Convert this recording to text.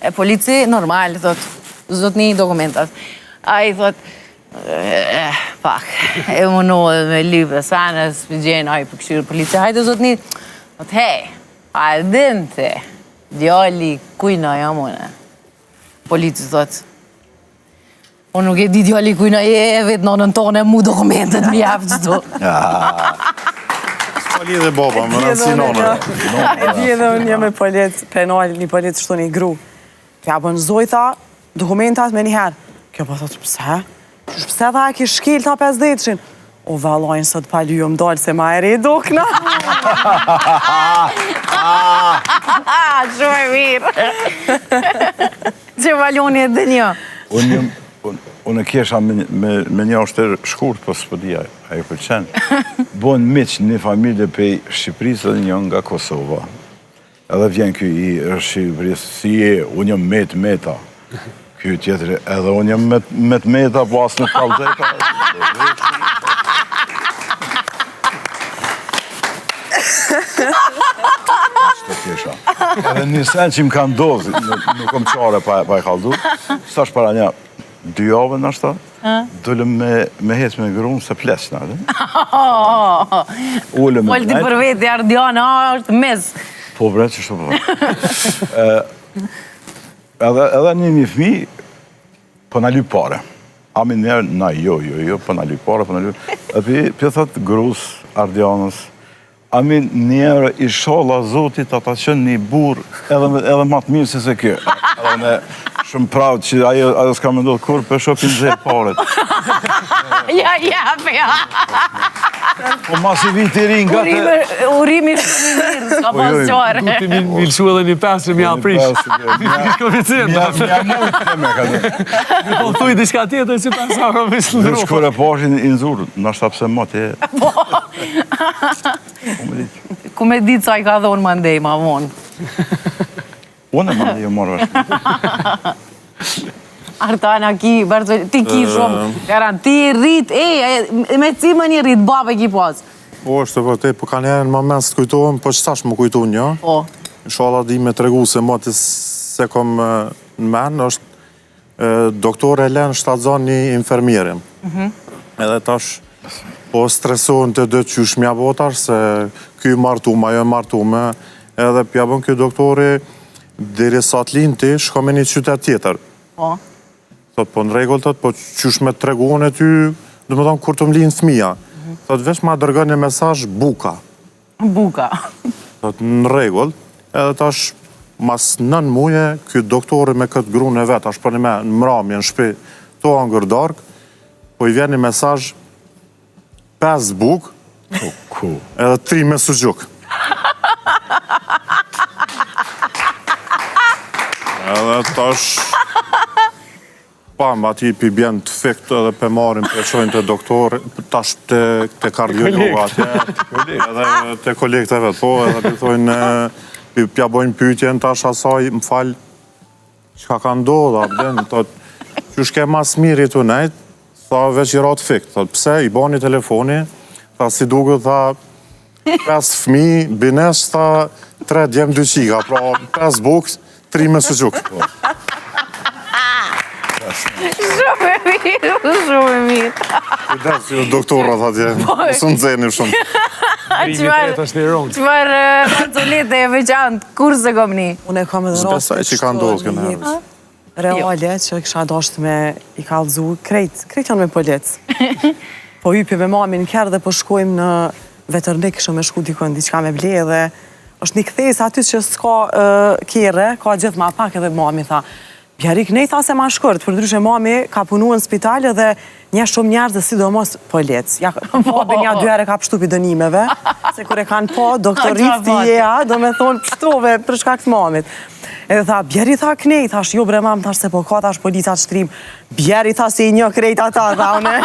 E polici, normal, thot, zotni dokumentat. A i thot, pak, e mundohet me lypë, sanës, për gjenë, a i përkëshirë polici. Hajde, zotni, thot, hej, a e dinte, djali kujna jam une. Polici thot, unë nuk e di djali kujna je, vetë nonën tonë e mu dokumentet mi jafë qëto. Pali dhe baba, më rëndësi nonë. E di edhe unë një me polic, penal, një polic shtu një gru. Kja bën zojta dokumentat me njëherë. Kjo po thotë, pse? Pse tha e ki shkil ta 50-shin? O, valojnë sot pali ju më dollë se ma e re dukna. Shumë e mirë. Që valoni e dhe një. Unë kesha me një oshtër shkurt, po s'po di a ju pëlqen. Bon miq një familje pej Shqipërisë dhe një nga Kosova. Edhe vjen ky i Shqipërisë, si je, unë jam meta. Ky tjetëri, edhe unë jam meta, po asë në kalzeta. Edhe një sen që më ka ndodhë, nuk kom qare pa e kaldu, sash para një 2 javë në ashta, dullëm me hecë me grunë se plesna. Polti për vetë, Ardiana, është mes. Po bre, që shumë po. Edhe një fmi, po në lypë pare. Amin njerë, na jo, po në lypë pare, po në lypë. E për thëtë grus, Ardianës, amin njerë i shola zotit ata qënë një burë edhe matë mirë se kjo. Edhe ne shumë pravë që ajo s'ka me ndodhë kur për shopin zërë paret. Ja. Po mas i vit i rinë nga të... Urimi shumë i mirë, s'ka pas qare. Du t'i milëshu edhe një pesë mja prish. Mja mujtë të me ka dhe. Po thuj diçka tjetër që pensa ka me shëndru. Dhe shkore pashin i nëzurë, nështë apse më të e... Ku me ditë sa i ka dhonë më ndej, ma vonë. Unë e më ndej, morë vashtë. Artana ki, ti ki shumë, garanti rrit, me cimë një rrit, babë e ki pas. Po, është të vërtej, po ka njerë në moment së të kujtohem, po që tash më kujtu një. Po. Inshallah di me tregu se më të se kom në men, është doktor Helen Shtadzon një infermierim. Edhe tash, po stresohen të dhe qysh mja botar, se kjo martume, ajo martume, edhe pja bën kjo doktori, diri sa të linë ti, shko me një qytet tjetër. Po. Thot, po në regull, thot, po qysh me treguon e ty, dhe me thonë, kur të mlinë fëmija. Thot, vesh ma dërgën një mesazh buka. Buka. Thot, në regull, edhe tash, mas 9 muje, kjo doktori me këtë grunë e vetë, ashtë për një me në mramje, në shpi, to angër dark, po i vjen një mesazh 5 buk, edhe 3 me suxhuk. Edhe tash, pam, ati pi bjen të fikt edhe pe marim për qojnë të doktor, tash të kardiologa atje, edhe të kolegët e vetë, po, edhe për thojnë, pja bojnë pyetjen tash asaj, më falë, qka ka ndodha, abden, që shke mas mirë i të nejtë, tha veç i ratë fikt, thot, pse, i bani telefoni, tha si duke, tha, 5 fmi, bines, tha, 3 djem 2 qiga, pra 5 buk, 3 me suxhuk. Shumë e mirë. Kujdes, jo doktorat atje, së në zeni shumë. Qëfar pancolete e veçantë, kur se kom një? Unë e kam edhe Zbesaj që ka ndodhë kënë herë. Reale, që kësha dasht me i kalzu, krejt janë me polic. Po hypi me mamin kërë dhe po shkojmë në vetërnik, shumë me shku dikon, diqka me ble dhe është një këthes aty që s'ka kere, ka gjithë ma pak edhe mami tha, Bjarik, nej tha se ma shkërt, për ndryshe mami ka punu në spital dhe një shumë njerëz dhe sidomos polic. Babi një 2 herë ka pështu për dënimeve, se kër e kanë po, doktorit të jeja, do me thonë pështove për shkak të mamit. Edhe tha, Bjeri tha knej, thash, jo bre mam, thash se po ka, thash policat shtrim. Bjeri tha se i një krejt ata, tha une.